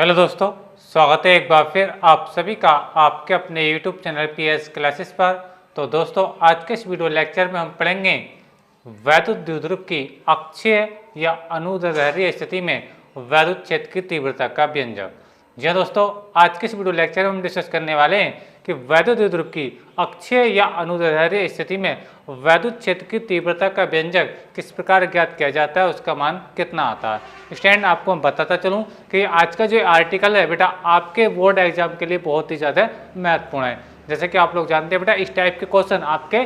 Hello दोस्तों, स्वागत है एक बार फिर आप सभी का आपके अपने YouTube चैनल PS क्लासेस पर। तो दोस्तों, आज के इस वीडियो लेक्चर में हम पढ़ेंगे वैद्युत द्विध्रुव की अक्षीय या अनुदैर्ध्य स्थिति में वैद्युत क्षेत्र की तीव्रता का व्यंजक। जी हाँ दोस्तों, आज के इस वीडियो लेक्चर में हम डिस्कस करने वाले हैं कि वैद्युत द्विध्रुव की अक्षीय या अनुदैर्ध्य स्थिति में वैद्युत क्षेत्र की तीव्रता का व्यंजक किस प्रकार ज्ञात किया जाता है, उसका मान कितना आता है। स्टूडेंट, आपको मैं बताता चलूँ कि आज का जो आर्टिकल है बेटा आपके बोर्ड एग्जाम के लिए बहुत ही ज़्यादा महत्वपूर्ण है। जैसे कि आप लोग जानते हैं बेटा, इस टाइप के क्वेश्चन आपके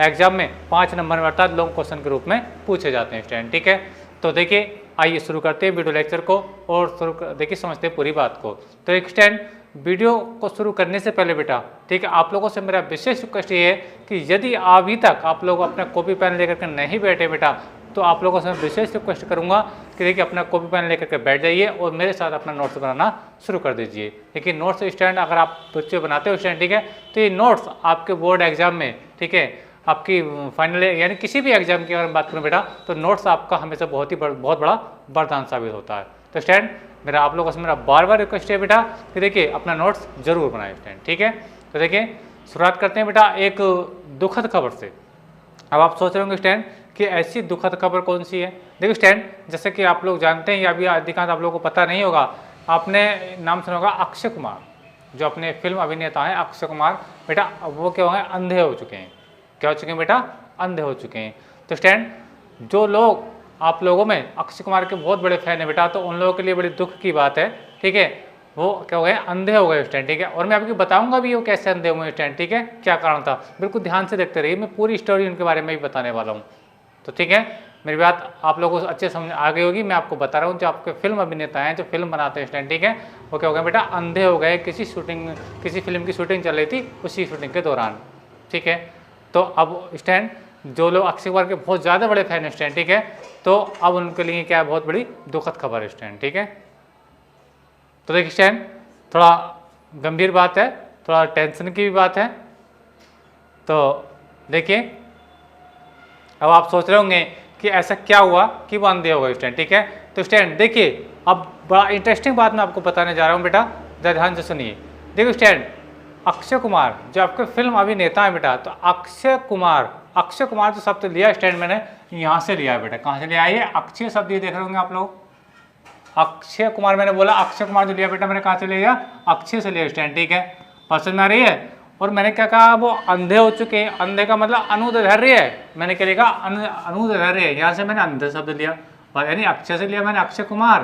एग्जाम में 5 नंबर में अर्थात लॉन्ग क्वेश्चन के रूप में पूछे जाते हैं स्टूडेंट। ठीक है, तो देखिए आइए शुरू करते हैं वीडियो लेक्चर को और देखिए समझते हैं पूरी बात को। तो एक स्टूडेंट, वीडियो को शुरू करने से पहले बेटा, ठीक है, आप लोगों से मेरा विशेष रिक्वेस्ट ये है कि यदि अभी तक आप लोग अपना कॉपी पेन लेकर के नहीं बैठे बेटा, तो आप लोगों से मैं विशेष रिक्वेस्ट करूंगा कि देखिए अपना कॉपी पेन लेकर के बैठ जाइए और मेरे साथ अपना नोट्स बनाना शुरू कर दीजिए। देखिए नोट्स स्टैंड अगर आप बच्चे बनाते हो स्टैंड, ठीक है, तो ये नोट्स आपके बोर्ड एग्जाम में, ठीक है, आपकी फाइनल यानी किसी भी एग्जाम की अगर बात करूँ बेटा, तो नोट्स आपका हमेशा बहुत बड़ा वरदान साबित होता है। तो स्टैंड, मेरा आप लोगों से मेरा बार बार रिक्वेस्ट है बेटा कि देखिए अपना नोट्स जरूर बनाए स्टैंड। ठीक है, तो देखिए शुरुआत करते हैं बेटा एक दुखद खबर से। अब आप सोच रहे होंगे स्टैंड कि ऐसी दुखद खबर कौन सी है। देखिए स्टैंड, जैसे कि आप लोग जानते हैं या अभी अधिकांश आप लोगों को पता नहीं होगा, आपने नाम सुना होगा अक्षय कुमार, जो अपने फिल्म अभिनेता हैं अक्षय कुमार बेटा, वो क्या हो गए, अंधे हो चुके हैं। क्या हो चुके हैं बेटा, अंधे हो चुके हैं। तो स्टैंड, जो लोग आप लोगों में अक्षय कुमार के बहुत बड़े फैन है बेटा, तो उन लोगों के लिए बड़ी दुख की बात है। ठीक है, वो क्या हो गए, अंधे हो गए स्टैंड। ठीक है, और मैं आपको बताऊंगा भी वो कैसे अंधे हुए स्टैंड। ठीक है, क्या कारण था, बिल्कुल ध्यान से देखते रहिए, मैं पूरी स्टोरी उनके बारे में भी बताने वाला हूँ। तो ठीक है, मेरी बात आप लोगों को अच्छे समझ आ गई होगी। मैं आपको बता रहा हूँ, जो आपके फिल्म अभिनेता हैं, जो फिल्म बनाते हैं स्टैंड, ठीक है, वो क्या हो गए बेटा, अंधे हो गए। किसी फिल्म की शूटिंग चल रही थी, उसी शूटिंग के दौरान। ठीक है, तो अब स्टैंड, जो लोग अक्षय कुमार के बहुत ज़्यादा बड़े फैन हैं स्टैंड, ठीक है, तो अब उनके लिए क्या है, बहुत बड़ी दुखद खबर है स्टैंड। ठीक है, तो देखिए स्टैंड, थोड़ा गंभीर बात है, थोड़ा टेंशन की भी बात है। तो देखिए, अब आप सोच रहे होंगे कि ऐसा क्या हुआ कि वो अंधे हो गए स्टैंड। ठीक है, तो स्टैंड देखिए, अब बड़ा इंटरेस्टिंग बात मैं आपको बताने जा रहा हूँ बेटा, ध्यान से सुनिए। देखिए स्टैंड, अक्षय कुमार जो आपके फिल्म अभिनेता है बेटा, तो अक्षय कुमार जो शब्द लिया स्टैंड मैंने यहाँ से लिया है बेटा। कहाँ से लिया है, ये अक्षय शब्द ये देख रहे होंगे आप लोग, अक्षय कुमार मैंने बोला, अक्षय कुमार जो लिया बेटा मैंने कहाँ से लिया, अक्षय से लिया स्टैंड। ठीक है, पसंद में आ रही है। और मैंने क्या कहा, वो अंधे हो चुके हैं, अंधे का मतलब अनुदैर्ध्य है, मैंने क्या लिखा, अनुदैर्ध्य है, यहाँ से मैंने अंधे शब्द लिया, यानी अक्षय से लिया मैंने अक्षय कुमार।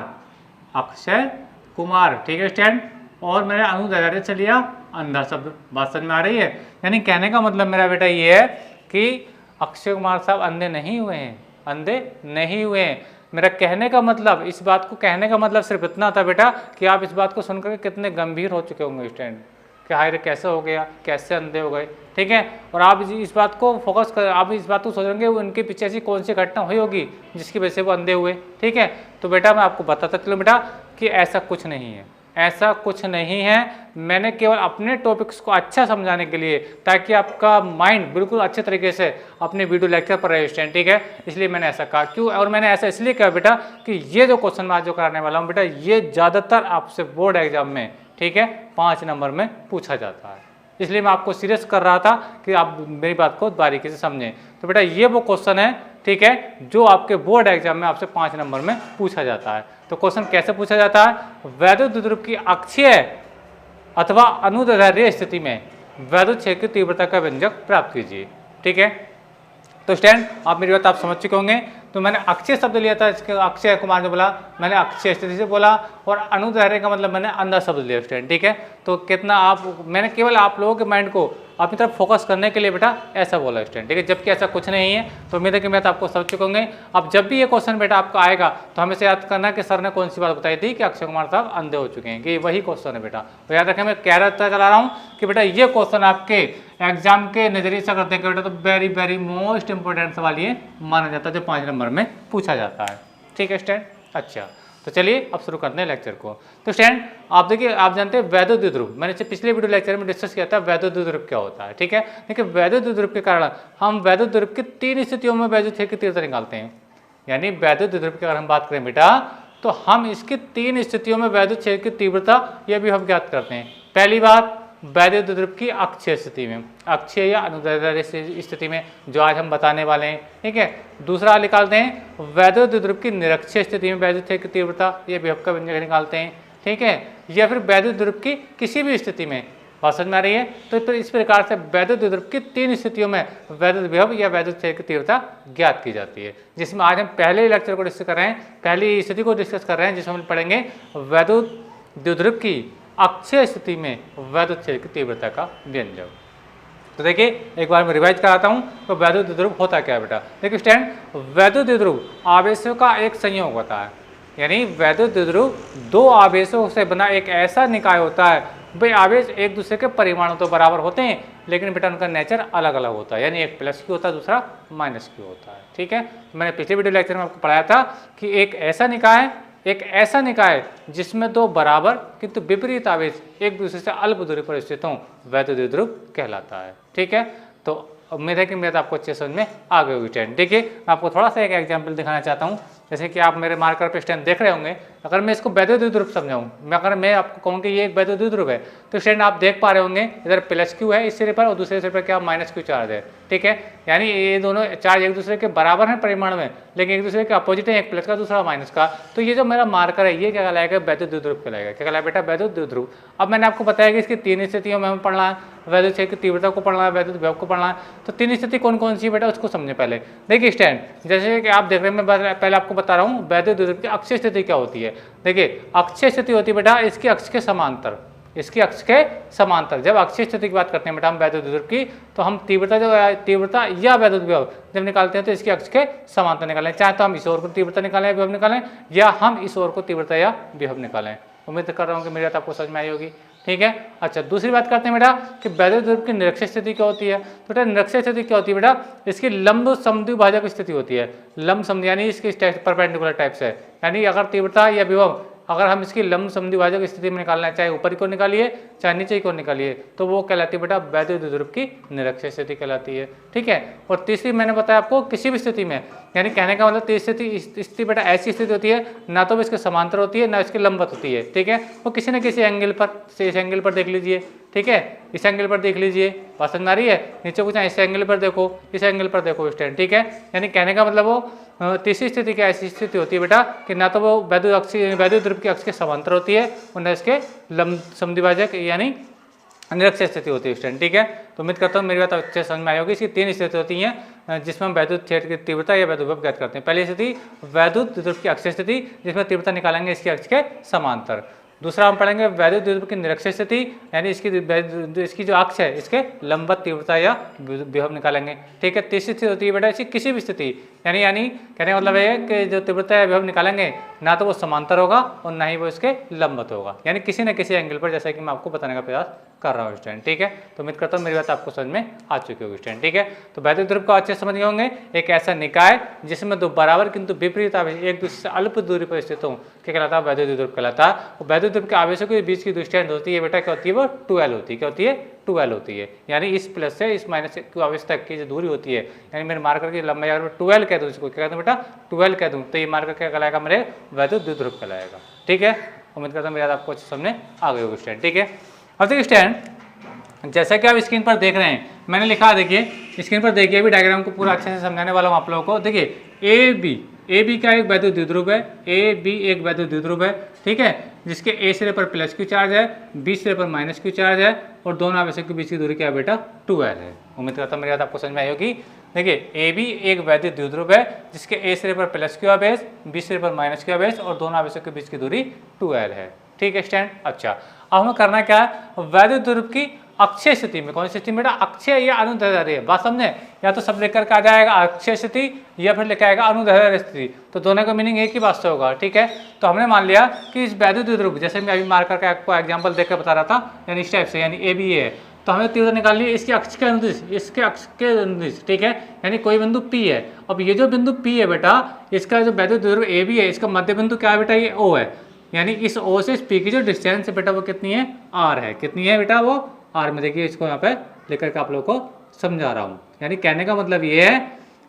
ठीक है स्टैंड, और मैंने अनुदैर्ध्य से लिया अंधा शब्द। बात समझ में आ रही है। यानी कहने का मतलब मेरा बेटा ये है कि अक्षय कुमार साहब अंधे नहीं हुए हैं। मेरा कहने का मतलब, इस बात को कहने का मतलब सिर्फ इतना था बेटा कि आप इस बात को सुनकर कितने गंभीर हो चुके होंगे स्टैंड, कि हाय रे कैसे हो गया, कैसे अंधे हो गए। ठीक है, और आप इस बात को फोकस कर, आप इस बात को सोचेंगे उनके पीछे ऐसी कौन सी घटना हुई होगी जिसकी वजह से वो अंधे हुए। ठीक है, तो बेटा मैं आपको बताता चलूँ बेटा कि ऐसा कुछ नहीं है। मैंने केवल अपने टॉपिक्स को अच्छा समझाने के लिए, ताकि आपका माइंड बिल्कुल अच्छे तरीके से अपने वीडियो लेक्चर पर रहे स्टैंड। ठीक है, इसलिए मैंने ऐसा कहा। क्यों, और मैंने ऐसा इसलिए कहा बेटा कि ये जो क्वेश्चन मैं आज जो कराने वाला हूँ बेटा, ये ज़्यादातर आपसे बोर्ड एग्जाम में, ठीक है, 5 नंबर में पूछा जाता है। इसलिए मैं आपको सीरियस कर रहा था कि आप मेरी बात को बारीकी से समझें। तो बेटा ये वो क्वेश्चन है, ठीक है, जो आपके बोर्ड एग्जाम में आपसे 5 नंबर में पूछा जाता है। तो क्वेश्चन कैसे पूछा जाता है, वैद्युत द्विध्रुव की अक्षीय अथवा अनुदैर्ध्य स्थिति में वैद्युत क्षेत्र की तीव्रता का व्यंजक प्राप्त कीजिए। ठीक है, तो स्टैंड, आप मेरी बात आप समझ चुके होंगे। तो मैंने अक्षय शब्द लिया था, इसके अक्षय कुमार जो बोला मैंने अक्षय स्थिति से बोला, और अनुदैर्ध्य का मतलब मैंने अंधा शब्द लिया स्टैंड। ठीक है, तो कितना मैंने केवल आप लोगों के माइंड को अपनी तरफ फोकस करने के लिए बेटा ऐसा बोला स्टैंड। ठीक है, जबकि ऐसा कुछ नहीं है। तो उम्मीद है कि मैं तो आपको समझ चुके होंगे। अब जब भी ये क्वेश्चन बेटा आपका आएगा, तो हमेशा याद करना कि सर ने कौन सी बात बताई थी कि अक्षय कुमार साहब अंधे हो चुके हैं, कि वही क्वेश्चन है बेटा। तो याद रखें, मैं कह रहा चला रहा हूँ कि बेटा ये क्वेश्चन आपके एग्जाम के नजरिए से करते हैं बेटा, तो वेरी मोस्ट इंपोर्टेंट सवाल ये माना जाता है, जो 5 नंबर में पूछा जाता है। ठीक है स्टैंड, अच्छा, तो चलिए अब शुरू करते हैं लेक्चर को। तो स्टैंड, आप देखिए, आप जानते हैं वैद्युत द्विध्रुव, मैंने पिछले वीडियो लेक्चर में डिस्कस किया था वैद्युत द्विध्रुव क्या होता है। ठीक है, देखिए वैद्युत द्विध्रुव के कारण हम वैद्युत द्विध्रुव की 3 स्थितियों में वैद्युत क्षेत्र की तीव्रता निकालते हैं। यानी वैद्युत द्विध्रुव की अगर हम बात करें बेटा, तो हम इसकी 3 स्थितियों में वैद्युत क्षेत्र की तीव्रता यह भी हम ज्ञात करते हैं। पहली बात वैद्युत द्विध्रुव की अक्षीय स्थिति में, अक्षीय या अनुदैर्ध्य स्थिति में, जो आज हम बताने वाले हैं, ठीक है। दूसरा निकालते हैं वैद्युत द्विध्रुव की निरक्षीय स्थिति में वैद्युत क्षेत्र की तीव्रता, यह विभव का व्यंजक निकालते हैं, ठीक है। या फिर वैद्युत द्विध्रुव की किसी भी स्थिति में, बात समझ में आ रही है। तो इस प्रकार से वैद्युत द्विध्रुव की 3 स्थितियों में वैद्युत विभव या वैद्युत क्षेत्र की तीव्रता ज्ञात की जाती है, जिसमें आज हम पहले लेक्चर को डिस्कस कर रहे हैं, पहली स्थिति को डिस्कस कर रहे हैं, जिसमें हम पढ़ेंगे वैद्युत द्विध्रुव की अक्षीय स्थिति में वैद्युत क्षेत्र की तीव्रता का व्यंजक। तो देखिए एक बार मैं रिवाइज कराता हूं। तो वैद्युत द्विध्रुव होता क्या है बेटा, देखिए स्टैंड, वैद्युत द्विध्रुव आवेशों का एक संयोग होता है, यानी वैद्युत द्विध्रुव 2 आवेशों से बना एक ऐसा निकाय होता है। भाई आवेश एक दूसरे के परिमाणों तो बराबर होते हैं, लेकिन बेटा उनका नेचर अलग अलग होता है, यानी एक प्लस क्यू होता है, दूसरा माइनस क्यू होता है, ठीक है। मैंने पिछले वीडियो लेक्चर में आपको पढ़ाया था कि एक ऐसा निकाय जिसमें 2 बराबर किंतु विपरीत आवेश एक दूसरे से अल्प दूरी पर स्थित हों, वैद्युत द्विध्रुव कहलाता है, ठीक है। तो उम्मीद है कि मेरे आपको अच्छे समझ में आ गए होगी स्टैंड। देखिए मैं आपको थोड़ा सा एक एग्जांपल दिखाना चाहता हूँ। जैसे कि आप मेरे मार्कर पे स्टैंड देख रहे होंगे, अगर मैं इसको वैद्युत द्विध्रुव समझाऊँ, अगर मैं आपको कहूँ कि ये एक वैद्युत द्विध्रुव है, तो स्टैंड आप देख पा रहे होंगे इधर प्लस क्यू है इस सिरे पर और दूसरे सिरे पर क्या माइनस क्यू चार्ज है, ठीक है। यानी ये दोनों चार्ज एक दूसरे के बराबर हैं परिमाण में, लेकिन एक दूसरे के अपोजिट है, एक प्लस का दूसरा माइनस का। तो ये जो मेरा मार्कर है ये क्या कहलाएगा, वैद्युत द्विध्रुव कहलाएगा। क्या कहलाएगा बेटा, वैद्युत द्विध्रुव। अब मैंने आपको बताया कि इसकी 3 स्थितियों में हमें पढ़ना है, वैद्युत क्षेत्र की तीव्रता को पढ़ना है, वैद्युत विभव को पढ़ना है। तो 3 स्थिति कौन कौन सी है बेटा, उसको समझे पहले। देखिए स्टैंड, जैसे कि आप देख रहे हैं, मैं पहले आपको बता रहा हूँ वैद्युत द्विध्रुव की अक्षीय स्थिति क्या होती है। देखिए अक्षीय स्थिति होती है बेटा इसकी अक्ष के समांतर, इसकी अक्ष के समांतर। जब अक्षीय स्थिति की बात करते हैं बेटा हम वैद्युत द्विध्रुव की, तो हम तीव्रता या वैद्युत विभव जब निकालते हैं तो इसकी अक्ष के समांतर निकालें, चाहे तो हम इस ओर को तीव्रता निकालें या विभव निकालें, या हम इस ओर को तीव्रता या विभव निकालें। उम्मीद कर रहा हूँ कि मेरी बात आपको समझ में आई होगी, ठीक है। अच्छा दूसरी बात करते हैं बेटा कि वैद्युत द्विध्रुव की निरक्षीय स्थिति क्या होती है। तो बेटा निरक्षीय स्थिति क्या होती है बेटा, इसकी लंब समद्विभाजक स्थिति होती है। लंब समद्वि यानी इसकी परपेंडिकुलर टाइप से, यानी अगर तीव्रता या विभव अगर हम इसकी लंब समद्विभाजक स्थिति में निकालना है, चाहे ऊपर की ओर निकालिए चाहे नीचे की ओर निकालिए, तो वो कहलाती है बेटा वैद्युत द्विध्रुव की निरक्षीय स्थिति कहलाती है, ठीक है। और तीसरी मैंने बताया आपको किसी भी स्थिति में, यानी कहने का मतलब तीसरी स्थिति बेटा ऐसी स्थिति होती है ना तो वो इसके समांतर होती है ना इसके लंबवत होती है, ठीक है। वो किसी न किसी एंगल पर, इस एंगल पर देख लीजिए, ठीक है, इस एंगल पर देख लीजिए, बात समझ में आ रही है। नीचे को चाहे इस एंगल पर देखो, इस एंगल पर देखो स्टैंड, ठीक है। यानी कहने का मतलब वो तीसरी स्थिति क्या ऐसी स्थिति होती है बेटा कि ना तो वो वैद्युत द्विध्रुव की अक्ष के समांतर होती है और न इसके लंब समद्विभाजक यानी निरक्षीय स्थिति होती है स्टैंड, ठीक है। तो उम्मीद करता हूँ मेरी बात अच्छे समझ में आई होगी। इसकी 3 स्थिति होती हैं जिसमें हम वैद्युत क्षेत्र की तीव्रता या वैद्युत विभव ज्ञात करते हैं। पहली स्थिति वैद्युत द्विध्रुव की अक्षीय स्थिति, जिसमें तीव्रता निकालेंगे इसकी अक्ष के समांतर। दूसरा हम पढ़ेंगे वैद्युत द्विध्रुव की निरक्षीय स्थिति, यानी इसकी जो अक्ष है इसके लंबवत तीव्रता या विभव निकालेंगे, ठीक है। तीसरी स्थिति होती है बेटा इसकी किसी भी स्थिति, यानी कहने का मतलब है कि जो तीव्रता या विभव निकालेंगे ना तो वो समांतर होगा और ना ही वो इसके लंबवत होगा, यानी किसी न किसी एंगल पर, जैसा कि मैं आपको बताने का प्रयास कर रहा हूँ स्टूडेंट, ठीक है। तो उम्मीद करता हूँ मेरी बात आपको समझ में आ चुकी होगी स्टूडेंट, ठीक है। तो वैद्युत द्विध्रुव को अच्छे समझ गए होंगे, एक ऐसा निकाय जिसमें 2 बराबर किंतु विपरीत आवेश एक दूसरे से अल्प दूरी पर स्थित हो, क्या कहलाता है, वैद्युत द्विध्रुव कहलाता है। वैद्युत द्विध्रुव के आवेशों के बीच की जो डिस्टेंस होती है बेटा क्या होती है, वो 2L होती है। क्या होती है, 2L होती है, यानी इस प्लस से इस माइनस के आवेश तक की जो दूरी होती है, यानी मेरे मार्कर की लंबाई अगर 2L कह दूँ, इसको क्या कहता हूँ बेटा 2L कह दूँ, तो ये मार्कर क्या कहलाएगा, मेरे वैद्युत द्विध्रुव कहलाएगा, ठीक है। उम्मीद करता हूँ मेरी बात आपको अच्छे समझ में आ गई होगी स्टूडेंट, ठीक है। अब देखिए स्टूडेंट, जैसा कि आप स्क्रीन पर देख रहे हैं, मैंने लिखा, देखिए स्क्रीन पर देखिए, अभी डायग्राम को पूरा अच्छे से समझाने वाला हूँ आप लोगों को। देखिए ए बी का एक वैद्युत द्विध्रुव है, ए बी एक वैद्युत द्विध्रुव है, ठीक है, जिसके ए सिरे पर प्लस क्यू चार्ज है, बी सिरे पर माइनस क्यू चार्ज है और दोनों आवेशों के बीच की दूरी क्या है बेटा, 2L है। उम्मीद करता हूँ मेरी बात आपको समझ में आई होगी। देखिए ए बी एक वैद्युत द्विध्रुव है जिसके ए सिरे पर प्लस क्यू आवेश, बी सिरे पर माइनस क्यू आवेश और दोनों आवेशों के बीच की दूरी 2L है, ठीक है स्टैंड। अच्छा अब हमें करना क्या है, वैद्युत द्विध्रुव की अक्षीय स्थिति में, कौन सी स्थिति बेटा, अक्षीय या अनुदैर्ध्य, बात समझे, या तो सब लेकर के आ जाएगा अक्षीय स्थिति या फिर लेकर आएगा अनुदैर्ध्य स्थिति, तो दोनों का मीनिंग एक ही बात से होगा, ठीक है। तो हमने मान लिया कि इस वैद्युत द्विध्रुव, जैसे मैं अभी मार्कर का आपको एग्जांपल देकर बता रहा था, यानी इस टाइप से, यानी ए बी है, तो हमें तीव्रता निकालनी है इसके अक्ष के अनुदिश, इसके अक्ष के अनुदिश, ठीक है, यानी कोई बिंदु P है। अब ये जो बिंदु P है बेटा, इसका जो वैद्युत द्विध्रुव ए बी है, इसका मध्य बिंदु क्या है बेटा, ये O है, यानी इस O से इस P की जो डिस्टेंस है बेटा वो कितनी है, R है। कितनी है बेटा, वो R में, देखिए इसको यहाँ पे लेकर के आप लोगों को समझा रहा हूँ। यानी कहने का मतलब ये है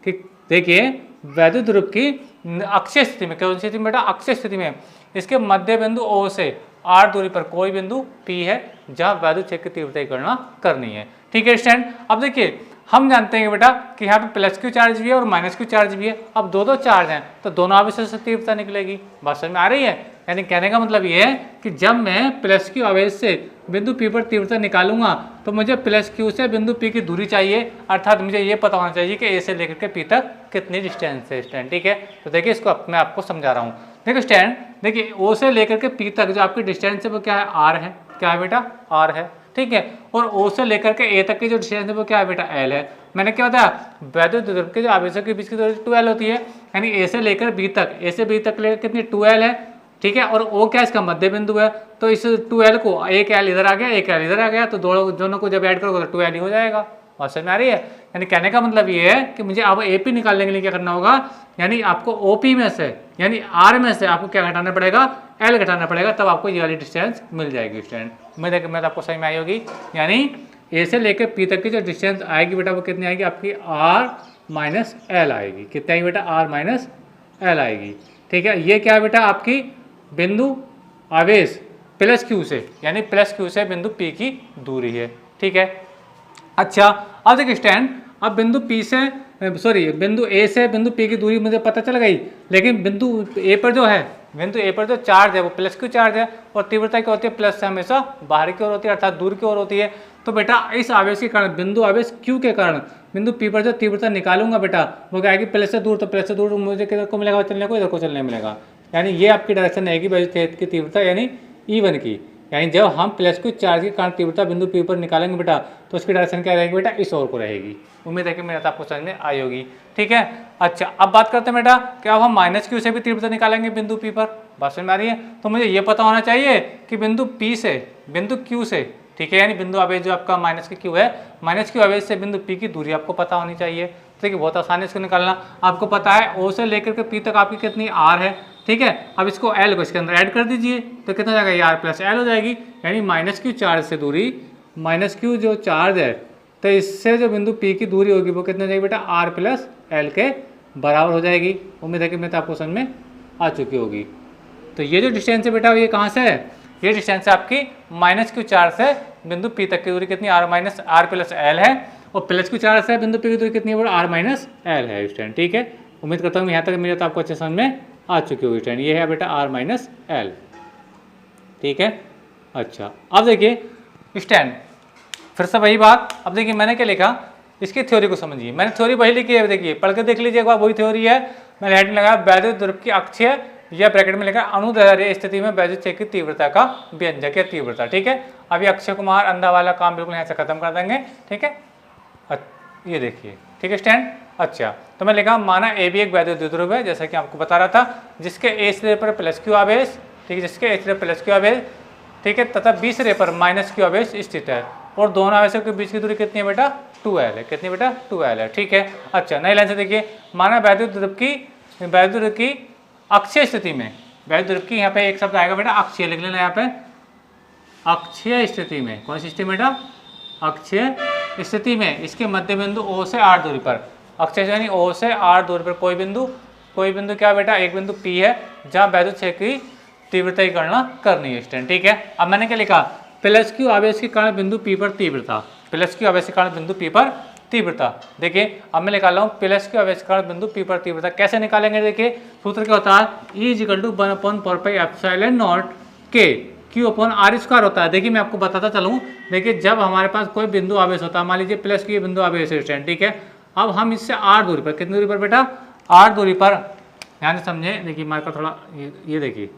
कि देखिए वैद्युत द्विध्रुव की अक्षीय स्थिति में, कौन सी स्थिति में बेटा, अक्षीय स्थिति में इसके मध्य बिंदु O से r दूरी पर कोई बिंदु P है जहां वैद्युत क्षेत्र की तीव्रता की गणना करनी है। ठीक है स्टूडेंट, अब देखिए हम जानते हैं बेटा कि यहाँ पे प्लस क्यू चार्ज भी है और माइनस क्यू चार्ज भी है। अब दो चार्ज हैं तो दोनों आवेशों से तीव्रता निकलेगी। बात समझ में आ रही है? यानी कहने का मतलब ये है कि जब मैं प्लस क्यू आवेश से बिंदु P पर तीव्रता निकालूंगा तो मुझे प्लस क्यू से बिंदु P की दूरी चाहिए, अर्थात मुझे ये पता होना चाहिए कि A से लेकर के P तक कितनी डिस्टेंस है स्टैंड। ठीक है, तो देखिए इसको मैं आपको समझा रहा हूँ। देखिए स्टैंड, देखिए O से लेकर के P तक जो आपकी डिस्टेंस है वो क्या है, R है। क्या है बेटा, R है। ठीक है, और O से लेकर के A तक की जो डिस्टेंस है वो क्या है बेटा, L है। मैंने क्या बताया, वैद्युत द्रव्य के जो आवेशों के बीच की दूरी 2L होती है, यानी A से लेकर B तक, A से B तक लेकर कितनी 2L है। ठीक है, और O क्या इसका मध्य बिंदु है, तो इस 2L को एक L इधर आ गया, एक L इधर आ गया, तो दोनों को जब ऐड करोगे तो 2L ही हो जाएगा। बात समझ में आ रही है? यानी कहने का मतलब ये है कि मुझे अब AP निकालने के लिए क्या करना होगा, यानी आपको OP में से यानी R में से आपको क्या घटाना पड़ेगा, L घटाना पड़ेगा, तब आपको ये वाली डिस्टेंस मिल जाएगी स्टूडेंट। मैं आपको समझ में आई होगी। यानी A से लेकर P तक की जो डिस्टेंस आएगी बेटा वो कितनी आएगी, आपकी R माइनस L आएगी। कितनी आएगी बेटा, R माइनस L आएगी। ठीक है, ये क्या है बेटा, आपकी बिंदु आवेश प्लस Q से, यानी प्लस Q से बिंदु P की दूरी है। ठीक है, अच्छा अब देखिए स्टैंड, अब बिंदु P से बिंदु A से बिंदु P की दूरी मुझे पता चल गई, लेकिन बिंदु A पर जो है, बिंदु A पर जो चार्ज है वो प्लस Q चार्ज है, और तीव्रता क्या होती है, प्लस से हमेशा बाहर की ओर होती है, अर्थात दूर की ओर होती है। तो बेटा इस आवेश के कारण, बिंदु आवेश Q के कारण बिंदु P पर जो तीव्रता निकालूंगा बेटा वो क्या आएगी, प्लस से दूर, तो प्लस से दूर मुझे किधर को मिलेगा, चलने को, इधर को चलने मिलेगा। यानी ये आपकी डायरेक्शन रहेगी वैद्युत क्षेत्र की तीव्रता, यानी E1 की। यानी जब हम प्लस Q चार्ज के कारण तीव्रता बिंदु P पर निकालेंगे बेटा तो उसकी डायरेक्शन क्या रहेगी बेटा, इस ओर को रहेगी। उम्मीद है कि मेरा आपको समझ में आई होगी। ठीक है, अच्छा अब बात करते हैं बेटा कि अब हम माइनस Q से भी तीव्रता निकालेंगे बिंदु P पर। बात समझ में आ रही है? तो मुझे ये पता होना चाहिए कि बिंदु P से बिंदु Q से, ठीक है, यानी बिंदु आवेश जो आपका माइनस की Q है, माइनस Q आवेश से बिंदु P की दूरी आपको पता होनी चाहिए। देखिए बहुत आसानी से निकालना, आपको पता है O से लेकर के P तक आपकी कितनी R है। ठीक है, अब इसको L को इसके अंदर ऐड कर दीजिए तो कितना जाएगा, ये R प्लस L हो जाएगी। यानी माइनस Q चार्ज से दूरी, माइनस Q जो चार्ज है, तो इससे जो बिंदु P की दूरी होगी वो कितना जाएगी बेटा, R प्लस L के बराबर हो जाएगी। उम्मीद है कि मैं तो आपको समझ में आ चुकी होगी। तो ये जो डिस्टेंस है बेटा ये कहाँ से है, ये डिस्टेंस है आपकी माइनस Q चार्ज से बिंदु P तक की दूरी कितनी, R प्लस L है, और प्लस Q चार्ज से बिंदु P की दूरी कितनी है, R माइनस L है स्टूडेंट। ठीक है, उम्मीद करता हूँ यहाँ तक मेरे तो आपको अच्छे समझ में आ चुकी होगी स्टूडेंट। ये है बेटा R माइनस L। ठीक है, अच्छा अब देखिए स्टैंड, फिर से वही बात। अब देखिए मैंने क्या लिखा, इसकी थ्योरी को समझिए। मैंने थ्योरी वही लिखी है, देखिए पढ़ के देख लीजिए एक बार, वही थ्योरी है। मैंने हेडिंग लगाया वैद्युत द्रव्य की अक्षीय या ब्रैकेट में लिखा अनुदैर्ध्य स्थिति में वैद्युत क्षेत्र की तीव्रता का व्यंजक या तीव्रता। ठीक है, अभी अक्षय कुमार अंधा वाला काम बिल्कुल यहाँ से खत्म कर देंगे। ठीक है, ये देखिए, ठीक है स्टैंड। अच्छा तो मैं लिखा, माना ए भी एक वैद्युत द्विध्रुव है, जैसा कि आपको बता रहा था, जिसके ए सिरे पर प्लस Q आवेश, ठीक है, जिसके ए सिरे पर प्लस Q आवेश, ठीक है, तथा बी सिरे पर माइनस Q आवेश स्थित है, और दोनों आवेशों के बीच की दूरी कितनी है बेटा, 2L है। कितनी बेटा, 2L है। ठीक है, अच्छा नई लाइन से देखिए, माना वैद्युत द्रव्य की अक्षीय स्थिति में, वैद्युत द्रव्य की यहाँ पे एक शब्द आएगा बेटा अक्षीय, लिख लेना यहाँ पे, अक्षीय स्थिति में। कौन सी स्थिति बेटा, अक्षीय स्थिति में इसके मध्य बिंदु O से R दूरी पर, अक्षय यानी O से R दूरी पर कोई बिंदु क्या बेटा, एक बिंदु P है जहाँ वैद्युत क्षेत्र की तीव्रता की गणना करनी है स्टूडेंट। ठीक है, अब मैंने क्या लिखा, प्लस Q आवेश के कारण बिंदु P पर तीव्रता, प्लस Q आवेश के कारण बिंदु P पर तीव्रता। देखिए अब मैं निकाल रहा हूँ प्लस Q आवेश के कारण बिंदु P पर तीव्रता। कैसे निकालेंगे, देखिए सूत्र क्या होता है, E=1/4πε0 K Q/R² होता है। देखिए मैं आपको बताता चलूँ, देखिए जब हमारे पास कोई बिंदु आवेश होता है, मान लीजिए प्लस Q बिंदु आवेश है स्टूडेंट। ठीक है, अब हम इससे R दूरी पर, कितनी दूरी पर बेटा, R दूरी पर, ध्यान से समझे, देखिए मार्कर थोड़ा ये देखिए,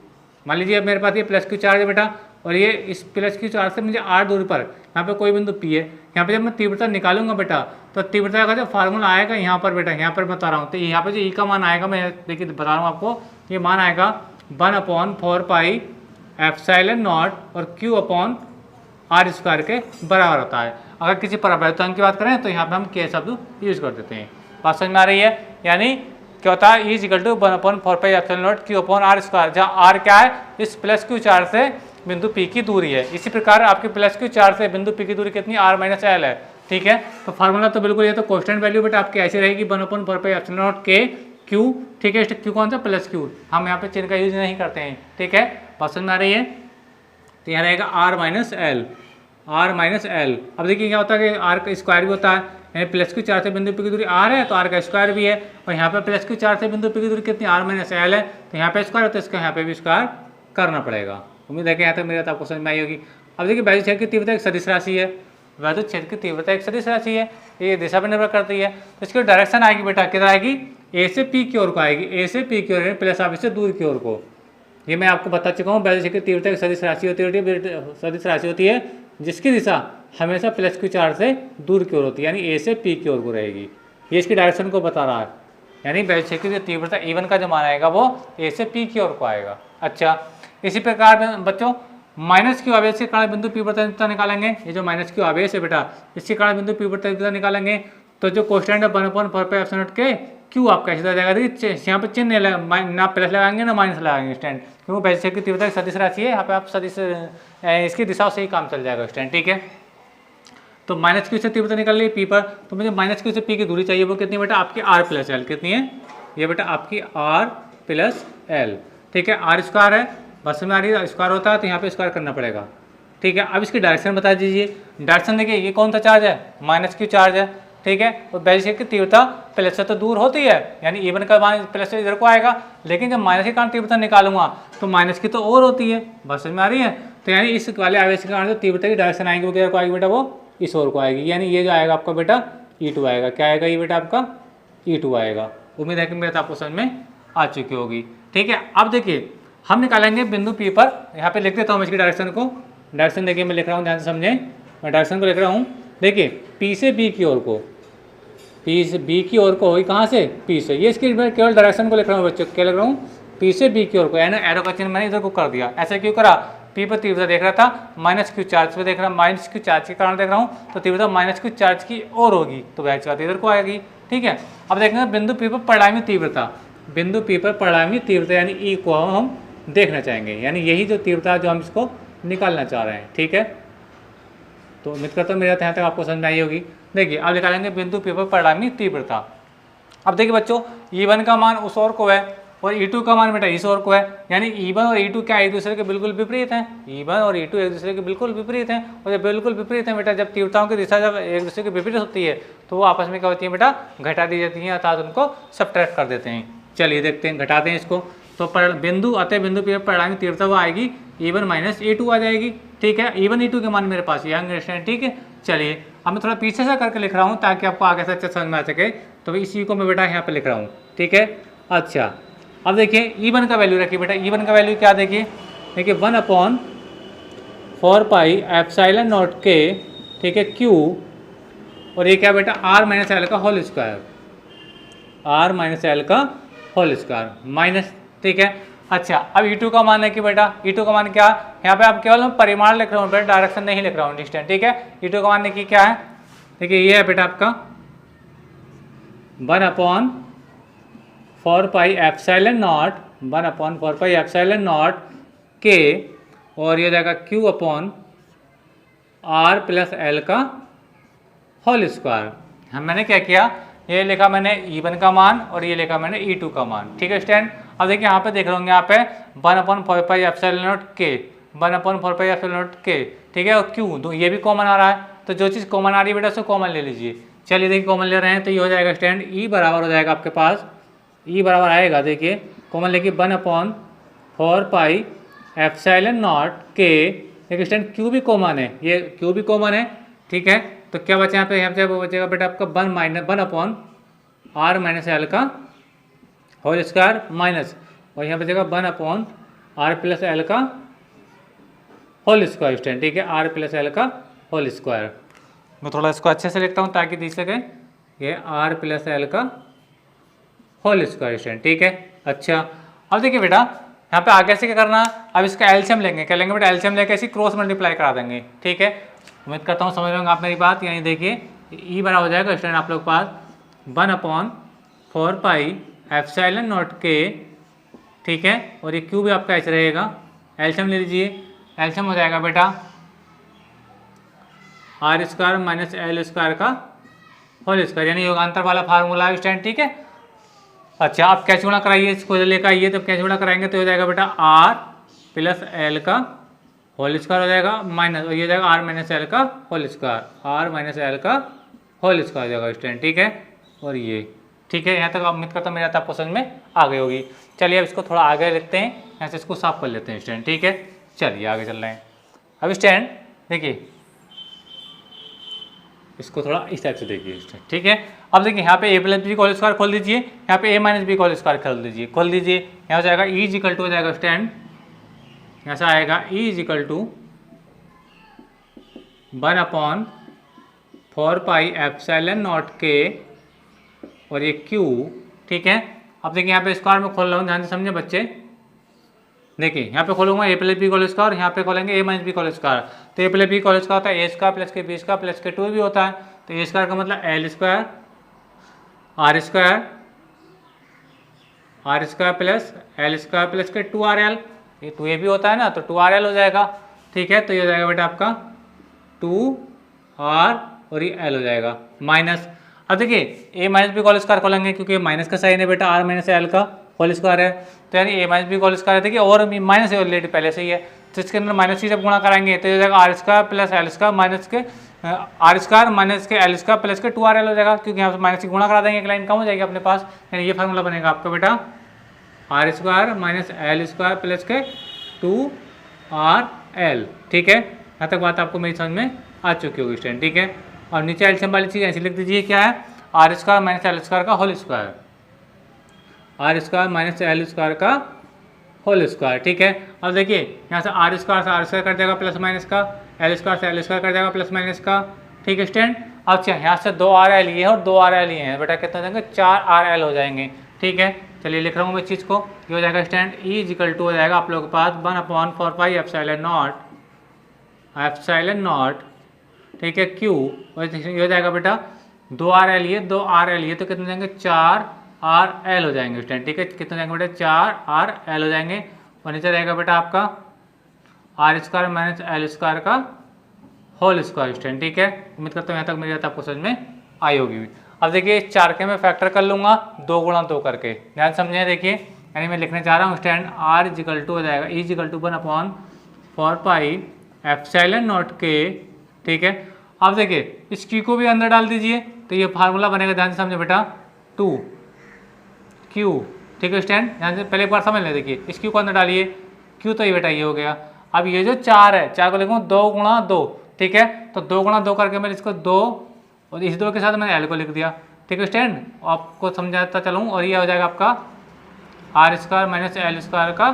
मान लीजिए अब मेरे पास ये प्लस Q चार्ज है बेटा, और ये इस प्लस Q चार्ज से मुझे R दूरी पर यहाँ पे कोई बिंदु P है। यहाँ पे जब मैं तीव्रता निकालूंगा बेटा, तो तीव्रता का जो फार्मूला आएगा यहाँ पर बेटा, यहाँ पर बता रहा हूँ, तो यहाँ पे जो E का मान आएगा, मैं देखिए बता रहा हूँ आपको, ये मान आएगा 1/4πε0 और Q/R² के बराबर होता है। अगर किसी परावर्तन की बात करें तो यहाँ पे हम K शब्द यूज कर देते हैं। बात समझ में आ रही है? यानी क्या होता है, E=1/4πε0 Q/R², जहाँ R क्या है, इस प्लस Q चार्ज से बिंदु P की दूरी है। इसी प्रकार आपके प्लस Q चार्ज से बिंदु P की दूरी कितनी, R माइनस L है। ठीक है, तो फार्मूला तो बिल्कुल ये तो कांस्टेंट वैल्यू बेटा आपकी ऐसी रहेगी, 1/4πε0 K क्यू, ठीक है। क्यू कौन सा, प्लस क्यू, हम यहाँ पे चिन्ह का यूज नहीं करते हैं, ठीक है। बात समझ में आ रही है। तो यहाँ रहेगा R minus L, R minus L. अब देखिए क्या होता है कि आर का स्क्वायर भी होता है, यानी प्लस क्यू 4 से बिंदु पी की दूरी आर है तो आर का स्क्वायर भी है, और यहाँ पे प्लस क्यू 4 से बिंदु पी की दूरी कितनी, आर माइनस एल है, तो यहाँ पे स्क्वायर होता है, इसका यहाँ पे भी स्क्वायर करना पड़ेगा। उम्मीद है कि यहाँ तक मेरे आपको समझ में आई होगी। अब देखिए वैद्युत क्षेत्र की तीव्रता एक सदिश राशि है, वैद्युत क्षेत्र की तीव्रता एक सदिश राशि है, ये दिशा पर निर्भर करती है। तो इसकी डायरेक्शन आएगी बेटा किधर आएगी, ए से पी की ओर को आएगी, ए से पी की ओर, प्लस ऑफ इससे दूर की ओर को। ये मैं आपको बता चुका हूँ, वैद्युत क्षेत्र की तीव्रता एक सदिश राशि होती है, सदिश राशि होती है जिसकी दिशा हमेशा प्लस क्यू 4 से दूर की ओर होती है, यानी ए से पी की ओर को रहेगी। ये इसकी डायरेक्शन को बता रहा है, यानी वैद्युत क्षेत्र की तीव्रता E1 का जो मान आएगा वो ए से पी की ओर को आएगा। अच्छा, इसी प्रकार बच्चों माइनस क्यू आवेश के कारण बिंदु पी पर तीव्रता निकालेंगे। ये जो माइनस क्यू आवेश है बेटा, इसके कारण बिंदु पी पर तीव्रता निकालेंगे, तो जो कोष्टेंट है 1/4πε0 के क्यू आपका ऐसे जाएगा। देखिए यहाँ पे चिन्ह ना प्लस लगाएंगे ना माइनस लगाएंगे स्टैंड, क्योंकि वैद्युत क्षेत्र की तीव्रता सदिश राशि है, यहाँ पे आप सदिश इसकी दिशा से ही काम चल जाएगा स्टैंड, ठीक है। तो माइनस क्यू से तीव्रता निकल रही है पी पर, तो मुझे माइनस क्यू से पी की दूरी चाहिए, वो कितनी बेटा आपकी आर प्लस एल, कितनी है ये बेटा आपकी आर प्लस एल, ठीक है। आर स्क्वायर है, बस में आ रही है, स्क्वायर होता है तो यहाँ पे स्क्वायर करना पड़ेगा, ठीक है। अब इसकी डायरेक्शन बता दीजिए। डायरेक्शन देखिए ये कौन सा चार्ज है, माइनस क्यू चार्ज है, ठीक है। तो वैद्युत क्षेत्र की तीव्रता प्लस से तो दूर होती है, यानी E1 का मान प्लस से इधर को आएगा, लेकिन जब माइनस के कारण तीव्रता निकालूंगा तो माइनस की तो और होती है, बस समझ में आ रही है। तो यानी इस वाले आवेश के कारण जो तीव्रता की डायरेक्शन आएगी वो किधर को आएगी बेटा, वो इस ओर को आएगी, यानी ये जो आएगा आपका बेटा E2 आएगा। क्या आएगा ये बेटा आपका E2 आएगा। उम्मीद है कि मेरे आपको समझ में आ चुकी होगी, ठीक है। अब देखिए हम निकालेंगे बिंदु P पर, यहाँ पे लिख देता हूँ इसकी डायरेक्शन को। डायरेक्शन देखिए मैं लिख रहा हूँ, ध्यान से समझें, मैं डायरेक्शन को लिख रहा हूँ। देखिए P से B की ओर को, P से B की ओर को होगी कहाँ से, P से, ये इसकी केवल डायरेक्शन को लिख रहा हूँ बच्चों, क्या लिख रहा हूँ, P से B की ओर को, यानी एरो का चिन्ह मैंने इधर को कर दिया। ऐसे क्यों करा, P पर तीव्रता देख रहा था, माइनस क्यू चार्ज पे देख रहा, माइनस क्यू चार्ज के कारण देख रहा हूँ, तो तीव्रता माइनस क्यू चार्ज की ओर होगी, तो वह चार्ज इधर को आएगी, ठीक है। अब देखेंगे बिंदु P पर परिणामी तीव्रता, बिंदु P पर परिणामी तीव्रता यानी E को हम देखना चाहेंगे, यानी यही जो तीव्रता है जो हम इसको निकालना चाह रहे हैं, ठीक है। तो उम्मीद करता हूँ मेरे यहाँ तक आपको समझ में आई होगी। देखिए अब निकालेंगे बिंदु P पर परिणामी तीव्रता। अब देखिए बच्चों E1 का मान उस ओर को है और E2 का मान बेटा इस ओर को है, यानी E1 और E2 क्या एक दूसरे के बिल्कुल विपरीत हैं, E1 और E2 एक दूसरे के बिल्कुल विपरीत हैं, और जब बिल्कुल विपरीत हैं बेटा, जब तीव्रताओं की दिशा जब एक दूसरे के विपरीत होती है तो वो आपस में क्या होती है बेटा, घटा दी जाती है, अर्थात उनको सब्ट्रैक्ट कर देते हैं। चलिए देखते हैं, घटाते हैं इसको। तो बिंदु अतः बिंदु P पर परिणामी तीव्रता वो आएगी E1 माइनस E2 आ जाएगी, ठीक है। E1 E2 के मान मेरे पास यहाँ स्टैंड, ठीक है। चलिए अब मैं थोड़ा पीछे से करके लिख रहा हूँ ताकि आपको आगे से अच्छा समझ में आ सके, तो इसी को मैं बेटा यहाँ पे लिख रहा हूँ, ठीक है। अच्छा अब देखिए E1 का वैल्यू रखिए बेटा, E1 का वैल्यू क्या देखिए, 1/4πε0 के, ठीक है, Q, और ये क्या बेटा R माइनस एल का whole square, R minus L का होल स्क्वायर माइनस, ठीक है। अच्छा अब E2 का मान है कि बेटा E2 का मान क्या, यहाँ पे आप केवल मैं परिमाण लिख रहा हूँ बेटा, डायरेक्शन नहीं लिख रहा हूँ, डिस्टेंस, ठीक है। E2 का मान देखिए क्या है, देखिए ये है बेटा आपका 1/4πε0 के, और ये जाएगा Q/R प्लस एल का होल स्क्वायर। हम मैंने क्या किया, ये लिखा मैंने E1 का मान और ये लिखा मैंने E2 का मान, ठीक है स्टैंड। अब देखिए यहाँ पे देख रहे होंगे, यहाँ पे 1/4πε0 के, 1/4πε0 के, ठीक है, और Q ये भी कॉमन आ रहा है, तो जो चीज़ कॉमन आ रही है बेटा उसको कॉमन ले लीजिए। चलिए देखिए कॉमन ले रहे हैं तो ये हो जाएगा स्टैंड, E बराबर हो जाएगा आपके पास, E बराबर आएगा, देखिए कॉमन लेके 1/4πε0 के, एक स्टैंड Q भी कॉमन है, ये Q भी कॉमन है, ठीक है। तो क्या बचा यहाँ पे बचेगा बेटा आपका 1/R माइनस एल का होल स्क्वायर माइनस, और यहाँ बचेगा 1/R प्लस एल का होल स्क्वायर स्टैंड, ठीक है, R प्लस एल का होल स्क्वायर। मैं थोड़ा इसको अच्छे से लिखता हूँ ताकि दिख सके, ये R प्लस एल का होल स्क्वायर स्टैंड, ठीक है। अच्छा अब देखिए बेटा यहाँ पे आगे से क्या करना, अब इसका एलसीएम लेंगे, क्या लेंगे बेटा, एलसीएम लेके ऐसी क्रॉस मल्टीप्लाई करा देंगे, ठीक है। उम्मीद करता हूँ समझ रहे होंगे आप मेरी बात। यानी देखिए E बराबर हो जाएगा स्टैंड आप लोग के पास 1/4πε0 के, ठीक है, और ये Q भी आपका ऐसे रहेगा, एलसीएम ले लीजिए, एलसीएम हो जाएगा बेटा R square minus L square का होल स्क्वायर, यानी योगांतर वाला फार्मूला है स्टैंड, ठीक है। अच्छा, आप कैसे गुणा कराइए, इसको लेकर आइए, तो कैसे गुणा कराएंगे तो हो जाएगा बेटा आर प्लस एल का होल स्क्वायर हो जाएगा माइनस, ये हो जाएगा आर माइनस एल का whole square, R minus L का होल स्क्वायर हो जाएगा स्टूडेंट, ठीक है। और ये ठीक है, यहाँ तक उम्मीद करता हूँ मेरे आपको समझ में आ गई होगी। चलिए अब इसको थोड़ा आगे लिखते हैं, यहाँ से इसको साफ कर लेते हैं स्टूडेंट, ठीक है। चलिए आगे चल रहे हैं। अब स्टूडेंट देखिए, इसको थोड़ा इस टाइप से देखिए, ठीक है। अब देखिए यहाँ पे ए प्लस बी होल स्क्वायर खोल दीजिए, यहाँ पे ए माइनस बी होल स्क्वायर खोल दीजिए, यहाँ हो जाएगा ई इज इक्वल टू हो जाएगा स्टैंड, यहाँ से आएगा ई इज इक्वल टू 1/4πε0 के और ये क्यू, ठीक है। अब देखिए यहाँ पे स्क्वायर में खोल रहा हूँ, ध्यान से समझे बच्चे। देखिए यहाँ पे खोलूंगा ए प्लस बी होल स्क्वायर, यहाँ पे खोलेंगे ए माइनस बी होल स्क्वायर, तो ए प्लस बी होल स्क्वायर होता है ए स्क्वायर प्लस के बी स्क्वायर प्लस के 2 भी होता है, तो ए स्क्वायर का मतलब L square are square plus L square plus K 2RL, ये 2a भी होता है ना, तो 2RL हो जाएगा, ठीक है। तो ये हो जाएगा बेटा आपका 2R और ये L हो जाएगा माइनस। अब देखिए ए माइनस बी होल स्क्वायर खोलेंगे, क्योंकि माइनस का साइन है बेटा, आर माइनस एल का होल स्क्वायर है, तो यानी ए माइनस बी होल स्क्वायर है। देखिए और माइनस है ऑलरेडी पहले से ही है, तो इसके अंदर माइनस की जब गुणा कराएंगे तो हो जाएगा R square plus L square minus K R square minus K L square plus K 2RL हो जाएगा, क्योंकि यहाँ से माइनस की गुणा करा देंगे, एक लाइन कम हो जाएगी अपने पास, यानी ये फार्मूला बनेगा आपका बेटा R square minus L square plus K 2RL, ठीक है। यहाँ तक बात आपको मेरी समझ में आ चुकी होगी स्टूडेंट, ठीक है। और नीचे एल्शियम वाली चीज़ ऐसी लिख दीजिए, क्या है r square minus L square का whole square, are square minus L square का होल स्क्वायर, ठीक है। अब देखिए यहाँ से आर स्क्वायर कर जाएगा प्लस माइनस का, एल स्क्वायर से एल स्क्वायर कर जाएगा प्लस माइनस का, ठीक है स्टूडेंट। अब यहाँ से 2RL ये है और 2RL ये है बेटा, कितना हो जाएंगे 4RL हो जाएंगे, ठीक है। चलिए लिख रहा हूँ मैं चीज़ को, ये हो जाएगा stand E is equal to हो जाएगा आप लोगों के पास 1/4πε0, ठीक है क्यू, और ये हो जाएगा बेटा 2RL ये 2RL ये, तो कितने हो जाएंगे 4RL हो जाएंगे स्टैंड, ठीक है। कितने हो जाएंगे बेटा 4RL हो जाएंगे, और नीचे रहेगा बेटा आपका are square minus L square का होल स्क्वायर स्टैंड, ठीक है। उम्मीद करता हूँ यहाँ तक मेरी बात आपको समझ में आई होगी। अब देखिए 4 के मैं फैक्टर कर लूँगा 2 गुणा 2 करके, ध्यान समझे। देखिए यानी मैं लिखने जा रहा हूँ stand R is equal to हो जाएगा ई इज इक्वल टू 1/4πε0 के, ठीक है। अब देखिए इस क्यू को भी अंदर डाल दीजिए, तो ये फार्मूला बनेगा, ध्यान से समझे बेटा 2Q, ठीक है स्टैंड। ध्यान से पहले एक बार समझ लें, देखिए इस क्यू को अंदर डालिए, क्यू तो ये बेटा ये हो गया। अब ये जो 4 है, 4 को लिखूँ 2 गुणा 2, ठीक है। तो 2 गुणा 2 करके मैं इसको 2 और इस 2 के साथ मैंने एल को लिख दिया, ठीक है स्टैंड। आपको समझाता चलूँ, और ये हो जाएगा आपका are square minus L square का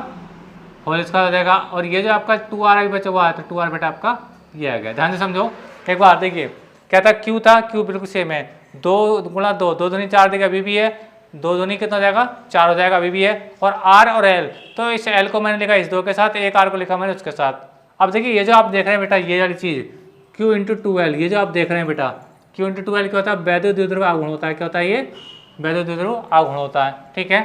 होल स्क्वायर हो जाएगा, और ये जो आपका 2R बचा हुआ है, तो 2R बेटा आपका ये आ गया। ध्यान से समझो एक बार, देखिए क्या था क्यू था, क्यू बिल्कुल सेम है, 2 गुणा 2, 2 दूनी 4 देगा अभी भी है, 2 दूनी कितना हो जाएगा 4 हो जाएगा अभी भी है, और आर और एल, तो इस एल को मैंने लिखा इस 2 के साथ, एक आर को लिखा मैंने उसके साथ। अब देखिए ये जो आप देख रहे हैं बेटा, ये वाली चीज़ Q इंटू 2L, ये जो आप देख रहे हैं बेटा Q इंटू 2L क्या होता है, वैद्युत द्विध्रुव आघूर्ण होता है। क्या होता है ये, वैद्युत द्विध्रुव आघूर्ण होता है, ठीक है।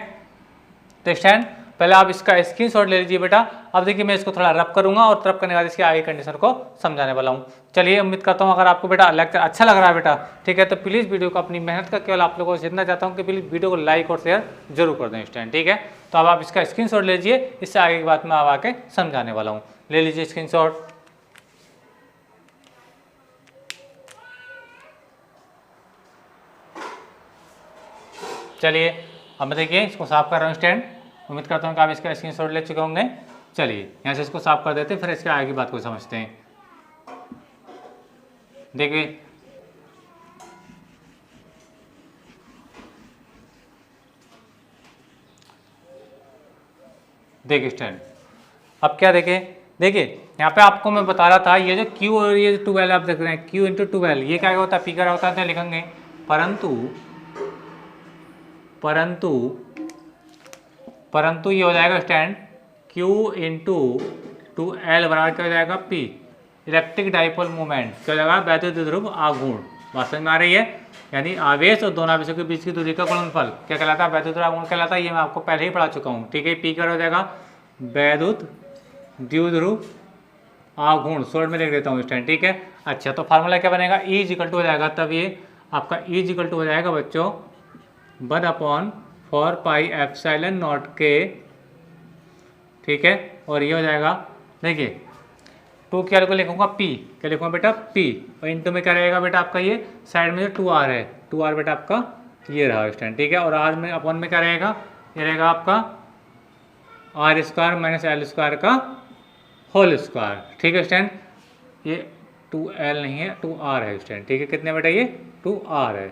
तो स्टैंड पहले आप इसका स्क्रीनशॉट ले लीजिए बेटा। अब देखिए मैं इसको थोड़ा रब करूंगा, और रब करने के बाद इसके आगे कंडीशन को समझाने वाला हूँ। चलिए उम्मीद करता हूँ अगर आपको बेटा लेक्चर अच्छा लग रहा है बेटा, ठीक है, तो प्लीज़ वीडियो को अपनी मेहनत का केवल आप लोगों को जितना चाहता हूँ कि प्लीज़ वीडियो को लाइक और शेयर जरूर कर दें स्टैंड, ठीक है। तो अब आप इसका स्क्रीनशॉट ले लीजिए, इससे आगे की बात मैं अब आके समझाने वाला हूँ। ले लीजिए स्क्रीनशॉट। चलिए अब मैं देखिए इसको साफ कर रहा हूँ स्टैंड, उम्मीद करता हूँ कि आप इसका स्क्रीनशॉट ले चुके होंगे। चलिए यहाँ से इसको साफ कर देते हैं, फिर इसके आगे की बात को समझते हैं। देखिए देखिए स्टैंड, अब क्या देखिए यहाँ पे आपको मैं बता रहा था, ये जो Q और ये 2L आप देख रहे हैं, Q इंटू 2L, ये क्या होता है, पी का होता है, तो लिखेंगे परंतु ये हो जाएगा स्टैंड Q इंटू 2L बराबर क्या हो जाएगा P, इलेक्ट्रिक डाइपोल मोमेंट क्या हो जाएगा, वैद्युत द्विध्रुव आघूर्ण। बात समझ में आ रही है, यानी आवेश और दोनों आवेशों के बीच की दूरी का गुणनफल क्या कहलाता है, वैद्युत द्विध्रुव आघूर्ण कहलाता है। ये मैं आपको पहले ही पढ़ा चुका हूँ, ठीक है। P क्या हो जाएगा, वैद्युत द्विध्रुव आघूर्ण, शॉर्ट में लिख देता हूँ स्टैंड, ठीक है। अच्छा तो फार्मूला क्या बनेगा, E इक्वल टू हो जाएगा, तब ये आपका E इक्वल टू हो जाएगा बच्चों 1/4 4 पाई एप्सिलॉन नॉट के, ठीक है। और ये हो जाएगा, देखिए 2 क्या को लिखूंगा P, क्या लिखूंगा बेटा P, और इंटू में क्या रहेगा बेटा आपका, ये साइड में जो 2R है, 2R बेटा आपका ये रहा स्टैंड, ठीक है। और R में अपॉन में क्या रहेगा, ये रहेगा आपका R square minus L square का होल स्क्वायर, ठीक है स्टैंड। ये 2L नहीं है 2R है स्टैंड, ठीक है। कितने बेटा, ये 2R है,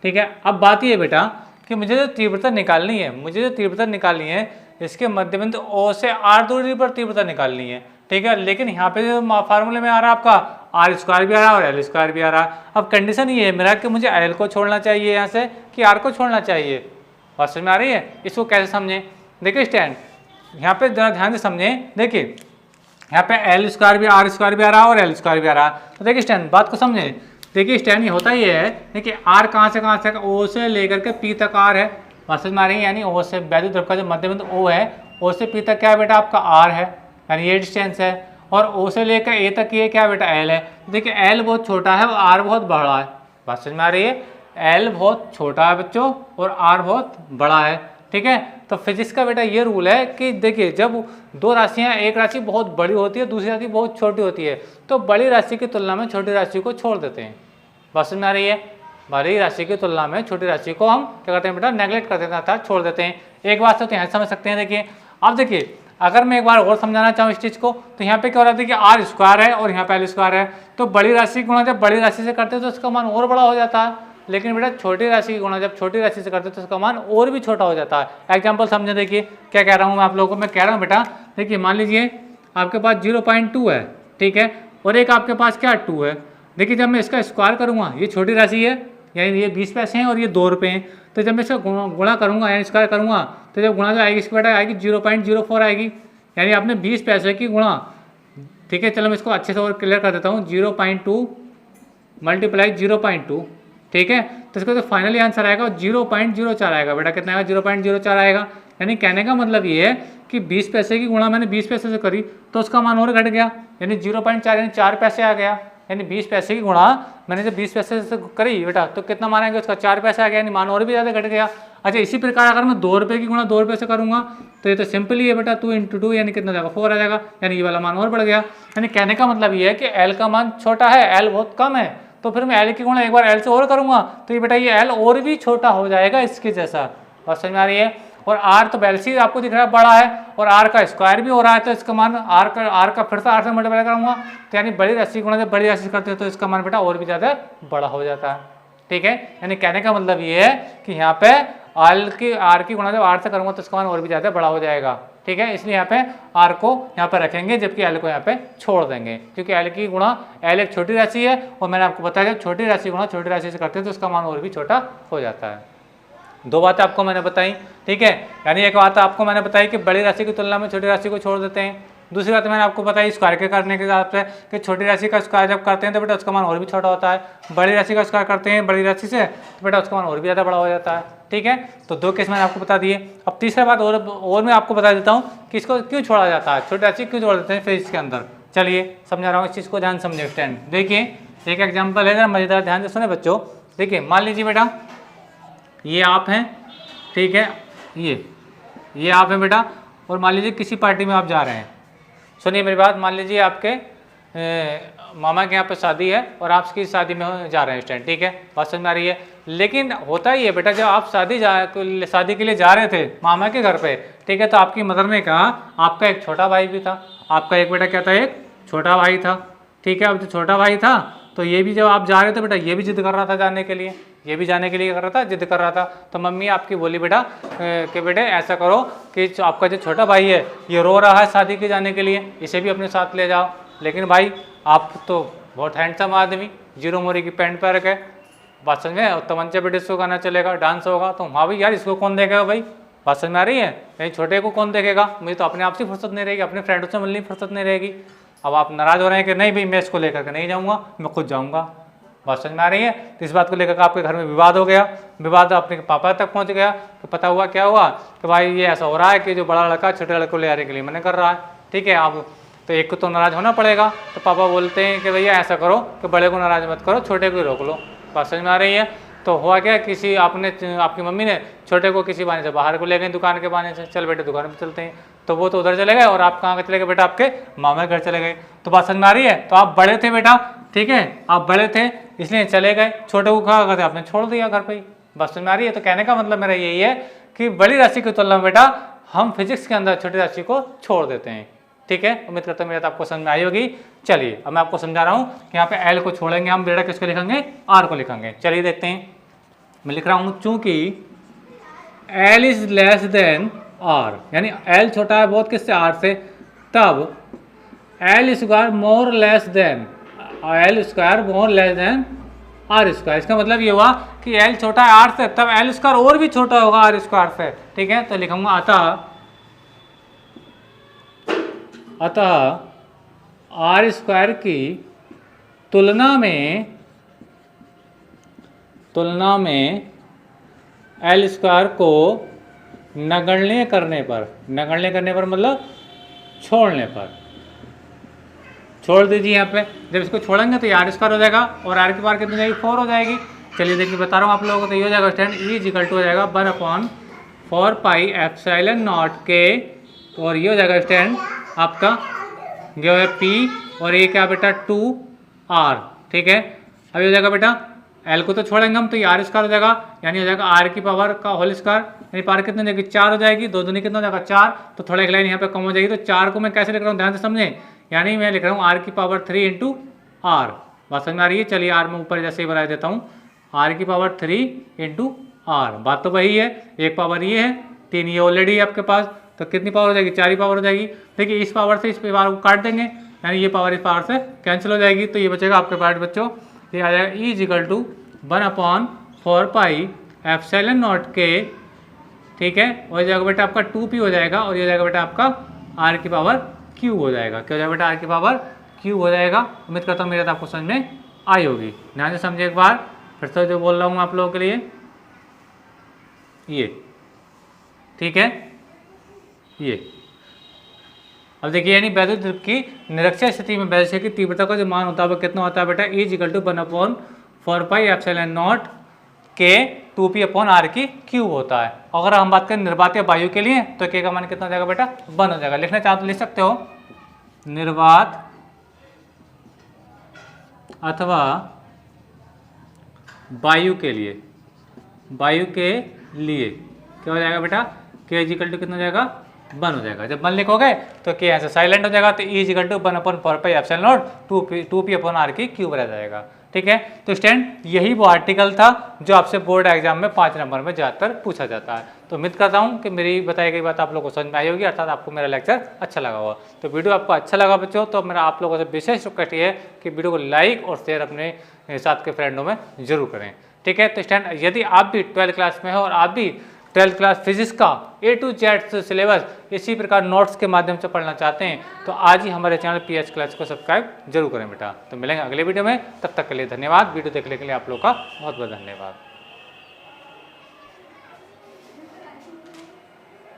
ठीक है। अब बात ये बेटा कि मुझे जो तीव्रता निकालनी है, मुझे जो तीव्रता निकालनी है इसके मध्यबिंदु O से R दूरी पर तीव्रता निकालनी है, ठीक है। लेकिन यहाँ पे जो फार्मूले में आ रहा है आपका R स्क्वायर भी आ रहा है और L स्क्वायर भी आ रहा है। अब कंडीशन ये है मेरा कि मुझे L को छोड़ना चाहिए यहाँ से कि R को छोड़ना चाहिए, बात समझ में आ रही है। इसको कैसे समझें, देखिए स्टैंड यहाँ पे जरा ध्यान से समझें, देखिए यहाँ पे L स्क्वायर भी R स्क्वायर भी आ रहा है और L स्क्वायर भी आ रहा है। तो देखिए स्टैंड बात को समझें, देखिए स्टैंड ये होता ये है, देखिए R कहाँ से O से लेकर के P तक R है, बात समझ में आ रही है। यानी O से वैद्युत ध्रुव का जो मध्यबिंदु O है, O से P तक क्या है बेटा आपका R है, यानी ये डिस्टेंस है। और O से लेकर A तक ये क्या बेटा L है। देखिए L बहुत छोटा है और R बहुत बड़ा है, बात समझ में आ रही है। L बहुत छोटा है बच्चों और R बहुत बड़ा है, ठीक है। तो फिजिक्स का बेटा ये रूल है कि देखिए जब दो राशियां, एक राशि बहुत बड़ी होती है दूसरी राशि बहुत छोटी होती है, तो बड़ी राशि की तुलना में छोटी राशि को छोड़ देते हैं, बात समझ में आ रही है। बड़ी राशि की तुलना में छोटी राशि को हम क्या करते हैं बेटा, नेगलेक्ट कर देते हैं अर्थात छोड़ देते हैं। एक बात तो यहाँ समझ सकते हैं। देखिए अब देखिए अगर मैं एक बार और समझाना चाहूँ इस चीज़ को, तो यहाँ पे क्या हो रहा है कि R स्क्वायर है और यहाँ पे L स्क्वायर है, तो बड़ी राशि की गुणा जब बड़ी राशि से करते हैं तो उसका मान और बड़ा हो जाता है। लेकिन बेटा छोटी राशि की गुणा जब छोटी राशि से करते हैं तो उसका मान और भी छोटा हो जाता है। एग्जाम्पल समझे, देखिए क्या कह रहा हूँ मैं आप लोगों को, मैं कह रहा हूँ बेटा देखिए मान लीजिए आपके पास 0.2 है, ठीक है, और एक आपके पास क्या 2 है। देखिए जब मैं इसका स्क्वायर करूँगा, ये छोटी राशि है यानी ये 20 पैसे हैं और ये 2 रुपये हैं, तो जब मैं इसका गुणा करूँगा यानी स्क्वायर करूँगा तो जब गुणा जो आएगी इसकी बेटा आएगी 0.04 आएगी, यानी आपने 20 पैसे की गुणा, ठीक है। चलो मैं इसको अच्छे से और क्लियर कर देता हूँ, 0.2 मल्टीप्लाई 0.2, ठीक है। तो इसका जो फाइनली आंसर आएगा 0.04 आएगा बेटा, कितना आएगा 0.04 आएगा। यानी कहने का मतलब ये है कि 20 पैसे की गुणा मैंने 20 पैसे से करी तो उसका मान और घट गया, यानी 0.4 यानी 4 पैसे आ गया। यानी 20 पैसे की गुणा मैंने जब 20 पैसे से करी बेटा तो कितना मान आएगा उसका 4 पैसे आ गया, यानी मान और भी ज़्यादा घट गया। अच्छा इसी प्रकार अगर मैं 2 रुपये की गुणा 2 रुपये से करूँगा तो ये तो सिंपली है बेटा 2 × 2 यानी कितना जाएगा 4 आ जाएगा, यानी ये वाला मान और बढ़ गया। यानी कहने का मतलब ये है कि L का मान छोटा है, L बहुत कम है, तो फिर मैं L की गुणा एक बार L से और करूँगा तो ये बेटा ये L और भी छोटा हो जाएगा इसके जैसा, बात समझ में आ रही है। और R तो वैल्यू आपको दिख रहा है बड़ा है और R का स्क्वायर भी हो रहा है, तो इसका मान R का फिर से R से मल्टीप्लाई करूँगा तो यानी बड़ी राशि गुणा जब बड़ी राशि करते हो तो इसका मान बेटा और भी ज़्यादा बड़ा हो जाता है, ठीक है। यानी कहने का मतलब ये है कि यहाँ पे R की गुणा जब R से करूँगा तो इसका मान और भी ज़्यादा बड़ा हो जाएगा, ठीक है। इसलिए यहाँ पे R को यहाँ पे रखेंगे जबकि L को यहाँ पे छोड़ देंगे, क्योंकि L की गुणा L एक छोटी राशि है और मैंने आपको बताया जब छोटी राशि गुणा छोटी राशि से करते हैं तो उसका मान और भी छोटा हो जाता है। दो बातें आपको मैंने बताई, ठीक है। यानी एक बात आपको मैंने बताई कि बड़ी राशि की तुलना में छोटी राशि को छोड़ देते हैं, दूसरी बात मैंने आपको बताई स्क्वायर के करने के हिसाब से कि छोटी राशि का स्क्वायर जब करते हैं तो बेटा उसका मान और भी छोटा होता है, बड़ी राशि का स्क्वायर करते हैं बड़ी राशि से तो बेटा उसका मान और भी ज़्यादा बड़ा हो जाता है, ठीक है। तो 2 केस मैंने आपको बता दिए। अब तीसरा बात और मैं आपको बता देता हूँ कि इसको क्यों छोड़ा जाता है, छोटी राशि क्यों छोड़ देते हैं फिजिक्स के अंदर। चलिए समझा रहा हूँ, इस चीज़ को ध्यान समझे स्टैंड। देखिए एक एग्जाम्पल है, जरा मज़ेदार ध्यान से सुने बच्चों। देखिए मान लीजिए बेटा ये आप हैं, ठीक है, ये आप हैं बेटा, और मान लीजिए किसी पार्टी में आप जा रहे हैं। सुनिए मेरी बात, मान लीजिए आपके मामा के यहाँ पे शादी है और आप उसकी शादी में जा रहे हैं स्टैंड, ठीक है, बात समझ में आ रही है। लेकिन होता ही है बेटा जब आप शादी के लिए जा रहे थे मामा के घर पे, ठीक है, तो आपकी मदर ने कहा आपका एक छोटा भाई भी था, आपका एक बेटा क्या था, एक छोटा भाई था, ठीक है। अब जो छोटा भाई था तो ये भी जब आप जा रहे थे बेटा ये भी जिद कर रहा था जाने के लिए, ये भी जाने के लिए कर रहा था, जिद कर रहा था। तो मम्मी आपकी बोली बेटा कि बेटे ऐसा करो कि आपका जो छोटा भाई है ये रो रहा है शादी के जाने के लिए, इसे भी अपने साथ ले जाओ। लेकिन भाई आप तो बहुत हैंडसम आदमी, जीरो मोरी की पैंट पहन के, बात समझ में, और तमंचे पे डिस्को गाना चलेगा, डांस होगा, तो हाँ भाई यार इसको कौन देखेगा भाई, बात समझ में आ रही है, कहीं छोटे को कौन देखेगा, मुझे तो अपने आप से फुर्सत नहीं रहेगी, अपने फ्रेंडों से मिलने की फुर्सत नहीं रहेगी। अब आप नाराज़ हो रहे हैं कि नहीं भाई मैं इसको लेकर के नहीं जाऊँगा, मैं खुद जाऊँगा, बात समझ में आ रही है। तो इस बात को लेकर आपके घर में विवाद हो गया, विवाद अपने पापा तक पहुंच गया। तो पता हुआ क्या हुआ कि भाई ये ऐसा हो रहा है कि जो बड़ा लड़का छोटे लड़के को ले आने के लिए मना कर रहा है, ठीक है। आप तो एक को तो नाराज़ होना पड़ेगा, तो पापा बोलते हैं कि भैया ऐसा करो कि बड़े को नाराज़ मत करो, छोटे को ही रोक लो, बात समझ में आ रही है। तो हुआ क्या, किसी आपकी मम्मी ने छोटे को किसी बहाने से बाहर को ले गए, दुकान के बहाने से, चल बेटे दुकान पे चलते हैं, तो वो तो उधर चले गए और आप कहाँ चले गए बेटा, आपके मामा के घर चले गए। तो बात समझ में आ रही है। तो आप बड़े थे बेटा, ठीक है, आप बड़े थे इसलिए चले गए, छोटे को कहा करते आपने छोड़ दिया घर पे ही। बात समझ में आ रही है। तो कहने का मतलब मेरा यही है कि बड़ी राशि की तुलना में बेटा हम फिजिक्स के अंदर छोटी राशि को छोड़ देते हैं, ठीक है। उम्मीद करता हूँ मेरा आपको समझ में आई होगी। चलिए अब मैं आपको समझा रहा हूँ कि यहाँ पे एल को छोड़ेंगे हम, बेटा किसको लिखेंगे, आर को लिखेंगे। चलिए देखते हैं, मैं लिख रहा हूँ चूंकि l is less than r, यानी एल छोटा है बहुत किससे, आर से, तब l square more less than r square. इसका मतलब ये हुआ कि एल छोटा है आर से, तब एल स्क्वायर और भी छोटा होगा आर स्क्वायर से, ठीक है। तो लिखूंगा अतः आर स्क्वायर की तुलना में एल स्क्वायर को नगण्य करने पर मतलब छोड़ने पर, छोड़ दीजिए यहाँ पे। जब इसको छोड़ेंगे तो ये आर स्क्वायर हो जाएगा और आर की पावर कितनी हो जाएगी, 4 हो जाएगी। चलिए देखिए बता रहा हूँ आप लोगों को, तो ये हो जाएगा स्टैंड ई इक्वल टू हो जाएगा 1/4 पाई एप्सिलॉन नॉट के, और ये हो जाएगा स्टैंड आपका जो है पी, और ये क्या बेटा 2r, ठीक है। अभी हो जाएगा बेटा एल को तो छोड़ेंगे हम, तो ये आर स्क्वायर हो जाएगा, यानी हो जाएगा आर की पावर का होल स्क्वायर, यानी पावर कितनी हो जाएगी, 4 हो जाएगी, 2 दूनी कितना हो जाएगा 4, तो थोड़ा एक लाइन यहाँ पे कम हो जाएगी। तो 4 को मैं कैसे लिख रहा हूँ ध्यान से समझें, यानी मैं लिख रहा हूँ आर की पावर 3 इंटू आर। बात समझ में आ रही है। चलिए आर में ऊपर जैसे ही बना देता हूँ, आर की पावर 3 इंटू आर, बात तो वही है, एक पावर ये है, 3 ये ऑलरेडी है आपके पास, तो कितनी पावर हो जाएगी, 4 ही पावर हो जाएगी। देखिए इस पावर से इस पावर को काट देंगे, यानी ये पावर इस पावर से कैंसिल हो जाएगी, तो ये बचेगा आपके पास बच्चों, ये आ जाएगा E equal to 1/4 pi epsilon not के, ठीक है। और हो जाएगा बेटा आपका 2p हो जाएगा, और ये हो जाएगा बेटा आपका r की पावर q हो जाएगा। क्या हो जाएगा बेटा, r की पावर q हो जाएगा। उम्मीद करता हूँ मेरा आपको समझ में आई होगी। ध्यान से समझे एक बार फिर से जो बोल रहा हूँ आप लोगों के लिए, ये ठीक है, ये अब देखिए, यानी वैद्युत द्रव्य की निरक्षीय स्थिति में वैद्युत की तीव्रता का जो मान होता है वो कितना होता है बेटा, E equal to 1/4 pi epsilon not के 2p अपॉन r की क्यूब होता है। अगर हम बात करें निर्वात या वायु के लिए, तो k का मान कितना हो जाएगा बेटा, 1 हो जाएगा। लिखना चाहो तो लिख सकते हो, निर्वात अथवा वायु के लिए क्या हो जाएगा बेटा, k इक्वल टू कितना हो जाएगा, 1 हो जाएगा। जब 1 लिखोगे तो k यहाँ से साइलेंट हो जाएगा, तो E equal to 1/4 pi epsilon not 2p upon r की क्यूब रह जाएगा, ठीक है। तो स्टूडेंट यही वो आर्टिकल था जो आपसे बोर्ड एग्जाम में 5 नंबर में ज़्यादातर पूछा जाता है। तो उम्मीद करता हूँ कि मेरी बताई गई बात आप लोगों को समझ में आई होगी, अर्थात आपको मेरा लेक्चर अच्छा लगा होगा। तो वीडियो आपको अच्छा लगा बच्चों, तो मेरा आप लोगों से विशेष रिक्वेस्ट ये है कि वीडियो को लाइक और शेयर अपने साथ के फ्रेंडों में जरूर करें, ठीक है। तो स्टूडेंट यदि आप भी 12th क्लास में हो और आप भी 12th क्लास फिजिक्स का A to Z सिलेबस इसी प्रकार नोट्स के माध्यम से पढ़ना चाहते हैं, तो आज ही हमारे चैनल PS क्लास को सब्सक्राइब जरूर करें बेटा। तो मिलेंगे अगले वीडियो में, तब तक के लिए धन्यवाद। वीडियो देखने के लिए आप लोग का बहुत बहुत धन्यवाद।